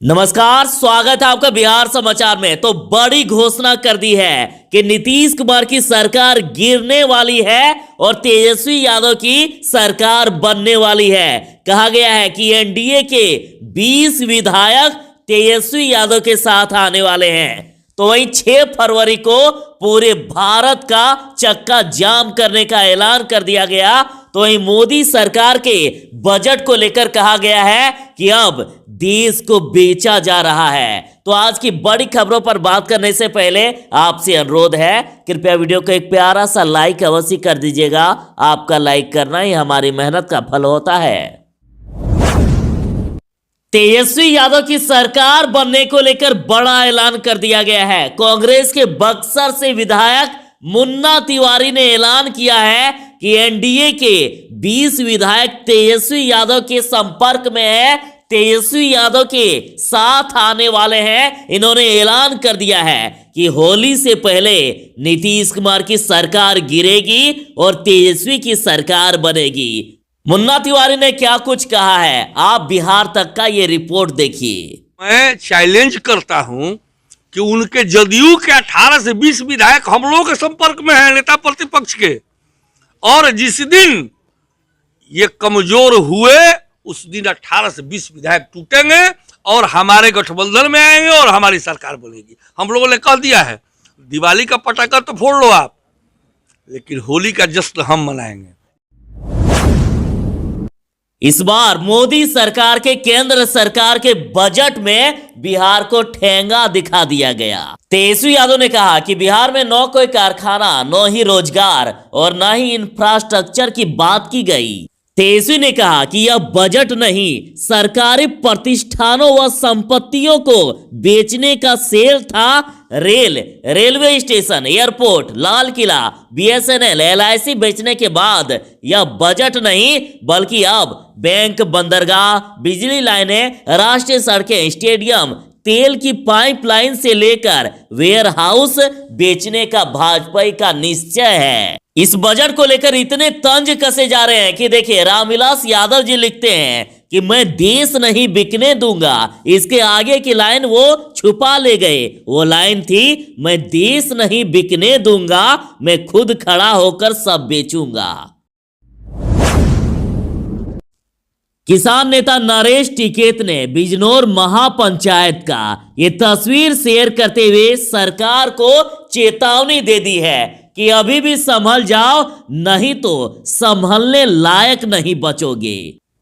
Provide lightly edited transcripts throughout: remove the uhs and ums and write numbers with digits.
नमस्कार, स्वागत है आपका बिहार समाचार में। तो बड़ी घोषणा कर दी है कि नीतीश कुमार की सरकार गिरने वाली है और तेजस्वी यादव की सरकार बनने वाली है। कहा गया है कि एनडीए के 20 विधायक तेजस्वी यादव के साथ आने वाले हैं। तो वहीं 6 फरवरी को पूरे भारत का चक्का जाम करने का ऐलान कर दिया गया। तो वहीं मोदी सरकार के बजट को लेकर कहा गया है कि अब देश को बेचा जा रहा है। तो आज की बड़ी खबरों पर बात करने से पहले आपसे अनुरोध है, कृपया वीडियो को एक प्यारा सा लाइक अवश्य कर दीजिएगा। आपका लाइक करना ही हमारी मेहनत का फल होता है। तेजस्वी यादव की सरकार बनने को लेकर बड़ा ऐलान कर दिया गया है। कांग्रेस के बक्सर से विधायक मुन्ना तिवारी ने ऐलान किया है कि एनडीए के 20 विधायक तेजस्वी यादव के संपर्क में है, तेजस्वी यादव के साथ आने वाले हैं। इन्होंने ऐलान कर दिया है कि होली से पहले नीतीश कुमार की सरकार गिरेगी और तेजस्वी की सरकार बनेगी। मुन्ना तिवारी ने क्या कुछ कहा है, आप बिहार तक का ये रिपोर्ट देखिए। मैं चैलेंज करता हूं कि उनके जदयू के 18 से 20 विधायक हम लोगों के संपर्क में हैं, नेता प्रतिपक्ष के, और जिस दिन ये कमजोर हुए उस दिन 18 से 20 विधायक टूटेंगे और हमारे गठबंधन में आएंगे और हमारी सरकार बनेगी। हम लोगों ने कह दिया है, दिवाली का पटाखा तो फोड़ लो आप, लेकिन होली का जश्न हम मनाएंगे। इस बार मोदी सरकार के केंद्र सरकार के बजट में बिहार को ठेंगा दिखा दिया गया। तेजस्वी यादव ने कहा कि बिहार में न कोई कारखाना, न ही रोजगार और न ही इंफ्रास्ट्रक्चर की बात की गई। तेजस्वी ने कहा कि यह बजट नहीं, सरकारी प्रतिष्ठानों व संपत्तियों को बेचने का सेल था। Railway station, airport, Lal Qila, BSNL, LIC बेचने के बाद यह बजट नहीं बल्कि अब बैंक, बंदरगाह, बिजली लाइनें, राष्ट्रीय सड़कें, स्टेडियम, तेल की पाइपलाइन से लेकर वेयर हाउस बेचने का भाजपा का निश्चय है। इस बजट को लेकर इतने तंज कसे जा रहे हैं कि देखिए, रामविलास यादव जी लिखते हैं कि मैं देश नहीं बिकने दूंगा। इसके आगे की लाइन वो छुपा ले गए। वो लाइन थी, मैं देश नहीं बिकने दूंगा, मैं खुद खड़ा होकर सब बेचूंगा। किसान नेता नरेश टिकैत ने बिजनौर महापंचायत का ये तस्वीर शेयर करते हुए सरकार को चेतावनी दे दी है कि अभी भी संभल जाओ, नहीं तो संभलने लायक नहीं बचोगे।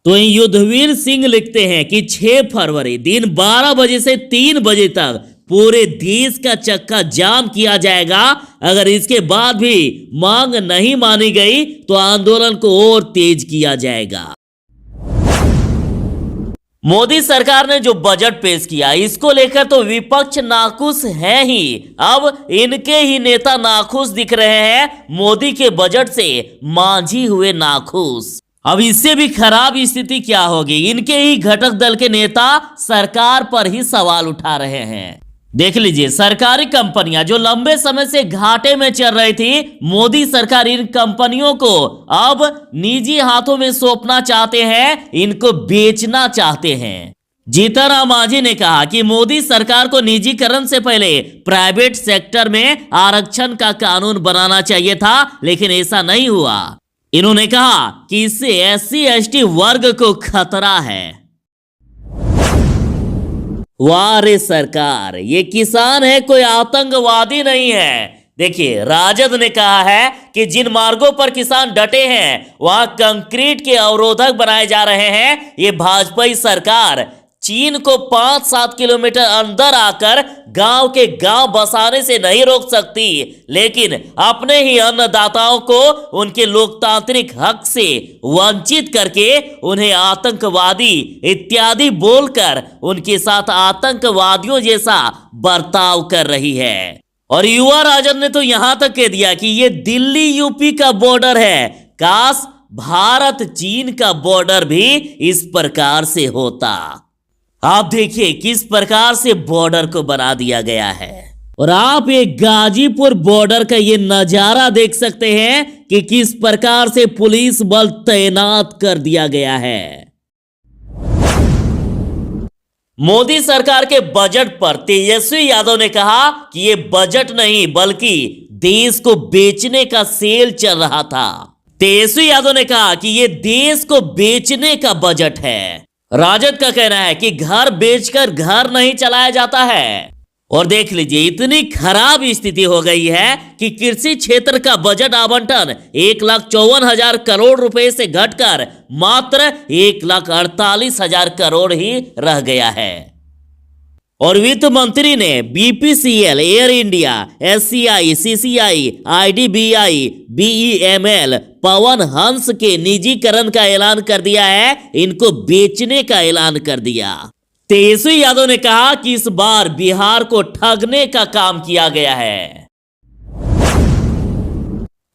तो युद्धवीर सिंह लिखते हैं कि 6 फरवरी दिन 12 बजे से 3 बजे तक पूरे देश का चक्का जाम किया जाएगा। अगर इसके बाद भी मांग नहीं मानी गई तो आंदोलन को और तेज किया जाएगा। मोदी सरकार ने जो बजट पेश किया, इसको लेकर तो विपक्ष नाखुश है ही। अब इनके ही नेता नाखुश दिख रहे हैं, मोदी के बजट से मांझी हुए नाखुश। अब इससे भी खराब स्थिति क्या होगी, इनके ही घटक दल के नेता सरकार पर ही सवाल उठा रहे हैं। देख लीजिए, सरकारी कंपनियां जो लंबे समय से घाटे में चल रही थी, मोदी सरकार इन कंपनियों को अब निजी हाथों में सौंपना चाहते हैं, इनको बेचना चाहते हैं। जीतन राम मांझी ने कहा कि मोदी सरकार को निजीकरण से पहले प्राइवेट सेक्टर में आरक्षण का कानून बनाना चाहिए था, लेकिन ऐसा नहीं हुआ। इन्होंने कहा कि इससे SC ST वर्ग को खतरा है। वाह रे सरकार, ये किसान है, कोई आतंकवादी नहीं है। देखिए, राजद ने कहा है कि जिन मार्गों पर किसान डटे हैं वहां कंक्रीट के अवरोधक बनाए जा रहे हैं। ये भाजपा सरकार चीन को 5-7 किलोमीटर अंदर आकर गांव के गांव बसाने से नहीं रोक सकती, लेकिन अपने ही अन्नदाताओं को उनके लोकतांत्रिक हक से वंचित करके उन्हें आतंकवादी इत्यादि बोलकर उनके साथ आतंकवादियों जैसा बर्ताव कर रही है। और युवा राजद ने तो यहां तक कह दिया कि ये दिल्ली यूपी का बॉर्डर है, काश भारत चीन का बॉर्डर भी इस प्रकार से होता। आप देखिए किस प्रकार से बॉर्डर को बना दिया गया है। और आप ये गाजीपुर बॉर्डर का ये नजारा देख सकते हैं कि किस प्रकार से पुलिस बल तैनात कर दिया गया है। मोदी सरकार के बजट पर तेजस्वी यादव ने कहा कि ये बजट नहीं बल्कि देश को बेचने का सेल चल रहा था। तेजस्वी यादव ने कहा कि ये देश को बेचने का बजट है। राजद का कहना है कि घर बेचकर घर नहीं चलाया जाता है। और देख लीजिए, इतनी खराब स्थिति हो गई है कि कृषि क्षेत्र का बजट आवंटन 1,54,000 करोड़ रुपए से घटकर मात्र 1,48,000 करोड़ ही रह गया है। और वित्त मंत्री ने BPCL, air India, SCI, CCI, IDBI, BEML, Pawan Hans के निजीकरण का ऐलान कर दिया है। इनको बेचने का ऐलान कर दिया। तेजस्वी यादव ने कहा कि इस बार बिहार को ठगने का काम किया गया है।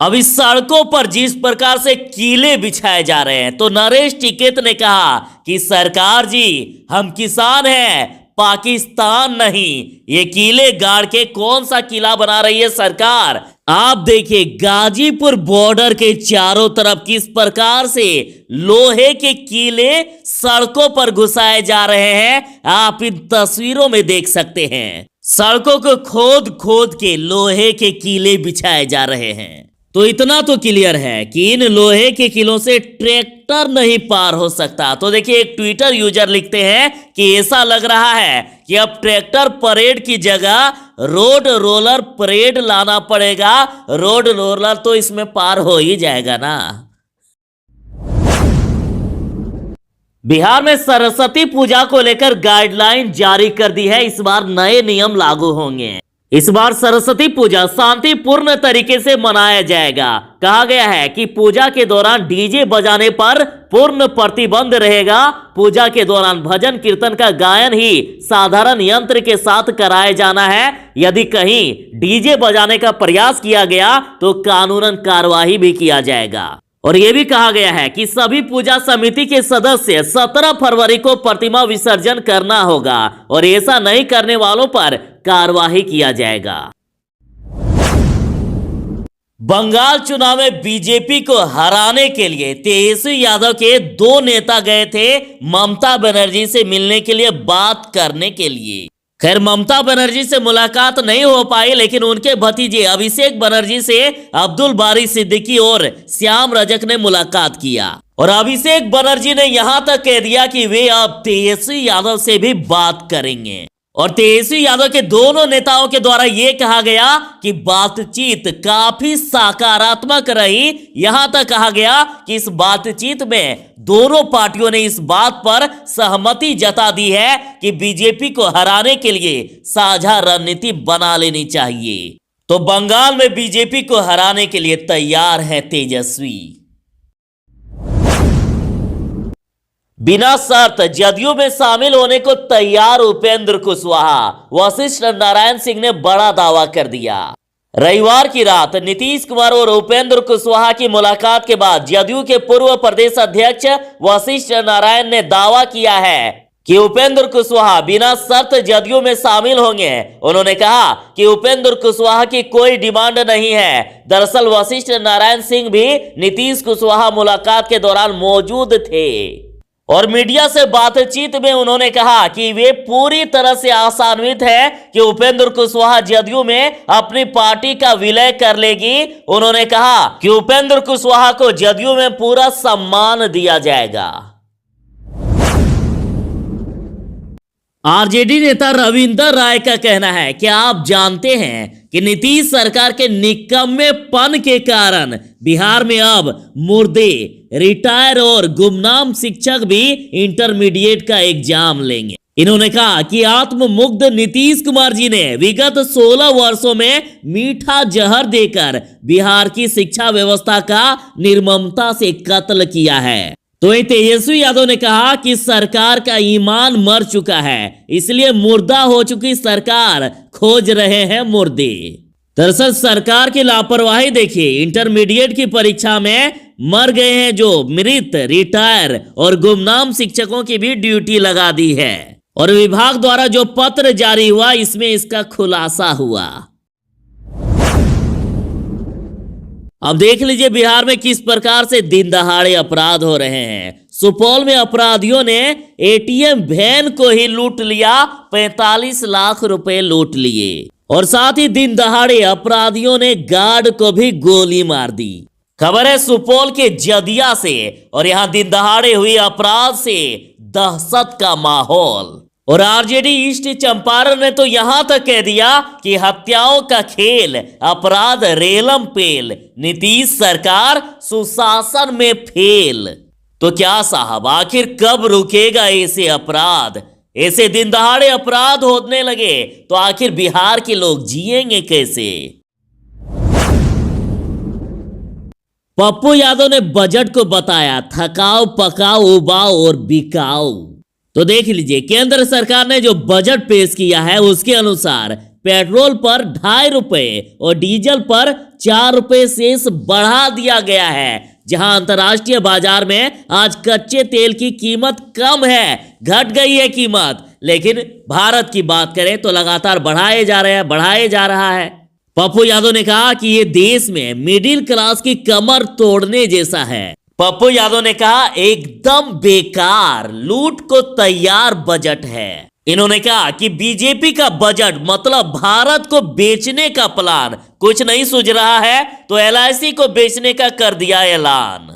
अब इस सड़कों पर जिस प्रकार से कीले बिछाए जा रहे हैं, तो नरेश टिकैत ने कहा कि सरकार जी, हम किसान हैं, पाकिस्तान नहीं। ये कीले गाड़ के कौन सा किला बना रही है सरकार? आप देखिए गाजीपुर बॉर्डर के चारों तरफ किस प्रकार से लोहे के कीले सड़कों पर घुसाए जा रहे हैं। आप इन तस्वीरों में देख सकते हैं। सड़कों को खोद खोद के लोहे के कीले बिछाए जा रहे हैं। तो इतना तो क्लियर है कि इन लोहे के किलों से ट्रैक्टर नहीं पार हो सकता। तो देखिए, एक ट्विटर यूजर लिखते हैं कि ऐसा लग रहा है कि अब ट्रैक्टर परेड की जगह रोड रोलर परेड लाना पड़ेगा। रोड रोलर तो इसमें पार हो ही जाएगा ना। बिहार में सरस्वती पूजा को लेकर गाइडलाइन जारी कर दी है। इस बार नए नियम लागू होंगे। इस बार सरस्वती पूजा शांतिपूर्ण तरीके से मनाया जाएगा। कहा गया है कि पूजा के दौरान डीजे बजाने पर पूर्ण प्रतिबंध रहेगा। पूजा के दौरान भजन कीर्तन का गायन ही साधारण यंत्र के साथ कराया जाना है। यदि कहीं डीजे बजाने का प्रयास किया गया तो कानूनन कार्रवाई भी किया जाएगा। और यह भी कहा गया है कि सभी पूजा समिति के सदस्य 17 फरवरी को प्रतिमा विसर्जन करना होगा और ऐसा नहीं करने वालों पर कार्रवाई किया जाएगा। बंगाल चुनाव में बीजेपी को हराने के लिए तेजस्वी यादव के 2 नेता गए थे ममता बनर्जी से मिलने के लिए, बात करने के लिए। खैर, ममता बनर्जी से मुलाकात नहीं हो पाई, लेकिन उनके भतीजे अभिषेक बनर्जी से अब्दुल बारी सिद्दीकी और श्याम रजक ने मुलाकात किया। और अभिषेक बनर्जी ने यहां तक कह दिया कि वे अब तेजस्वी यादव से भी बात करेंगे। और तेजस्वी यादव के दोनों नेताओं के द्वारा यह कहा गया कि बातचीत काफी सकारात्मक रही। यहां तक कहा गया कि इस बातचीत में दोनों पार्टियों ने इस बात पर सहमति जता दी है कि बीजेपी को हराने के लिए साझा रणनीति बना लेनी चाहिए। तो बंगाल में बीजेपी को हराने के लिए तैयार है तेजस्वी। बिना शर्त जदयू में शामिल होने को तैयार उपेंद्र कुशवाहा। वशिष्ठ नारायण सिंह ने बड़ा दावा कर दिया। रविवार की रात नीतीश कुमार और उपेंद्र कुशवाहा की मुलाकात के बाद जदयू के पूर्व प्रदेश अध्यक्ष वशिष्ठ नारायण ने दावा किया है कि उपेंद्र कुशवाहा बिना शर्त जदयू में शामिल होंगे। उन्होंने कहा कि उपेंद्र कुशवाहा की कोई डिमांड नहीं है। दरअसल वशिष्ठ नारायण सिंह भी नीतीश कुशवाहा मुलाकात के दौरान मौजूद थे और मीडिया से बातचीत में उन्होंने कहा कि वे पूरी तरह से आशान्वित है कि उपेंद्र कुशवाहा जदयू में अपनी पार्टी का विलय कर लेगी। उन्होंने कहा कि उपेंद्र कुशवाहा को जदयू में पूरा सम्मान दिया जाएगा। आरजेडी नेता रविंदर राय का कहना है कि आप जानते हैं कि नीतीश सरकार के निकम्मेपन के कारण बिहार में अब मुर्दे, रिटायर और गुमनाम शिक्षक भी इंटरमीडिएट का एग्जाम लेंगे। इन्होंने कहा कि आत्ममुग्ध नीतीश कुमार जी ने विगत 16 वर्षों में मीठा जहर देकर बिहार की शिक्षा व्यवस्था का निर्ममता से कत्ल किया है। तो तेजस्वी यादव ने कहा कि सरकार का ईमान मर चुका है, इसलिए मुर्दा हो चुकी सरकार खोज रहे हैं मुर्दे। दरअसल सरकार की लापरवाही देखिए, इंटरमीडिएट की परीक्षा में मर गए हैं जो मृत, रिटायर और गुमनाम शिक्षकों की भी ड्यूटी लगा दी है। और विभाग द्वारा जो पत्र जारी हुआ इसमें इसका खुलासा हुआ। अब देख लीजिए बिहार में किस प्रकार से दिन दहाड़े अपराध हो रहे हैं। सुपौल में अपराधियों ने एटीएम वैन को ही लूट लिया, 45 लाख रुपए लूट लिए और साथ ही दिन दहाड़े अपराधियों ने गार्ड को भी गोली मार दी। खबर है सुपौल के जदिया से और यहां दिन दहाड़े हुई अपराध से दहशत का माहौल। और आरजेडी ईस्ट चंपारण ने तो यहां तक कह दिया कि हत्याओं का खेल, अपराध रेलम पेल, नीतीश सरकार सुशासन में फेल। तो क्या साहब, आखिर कब रुकेगा ऐसे अपराध? ऐसे दिन दहाड़े अपराध होने लगे तो आखिर बिहार के लोग जिएंगे कैसे? पप्पू यादव ने बजट को बताया थकाओ, पकाओ, उबाओ और बिकाओ। तो देख लीजिए, केंद्र सरकार ने जो बजट पेश किया है उसके अनुसार पेट्रोल पर 2.5 रुपए और डीजल पर 4 रुपए सेस बढ़ा दिया गया है। जहां अंतर्राष्ट्रीय बाजार में आज कच्चे तेल की कीमत कम है, घट गई है कीमत, लेकिन भारत की बात करें तो लगातार बढ़ाए जा रहा है। पप्पू यादव ने कहा कि ये देश में मिडिल क्लास की कमर तोड़ने जैसा है। पप्पू यादव ने कहा एकदम बेकार, लूट को तैयार बजट है। इन्होंने कहा कि बीजेपी का बजट मतलब भारत को बेचने का प्लान, कुछ नहीं सूझ रहा है तो एलआईसी को बेचने का कर दिया ऐलान।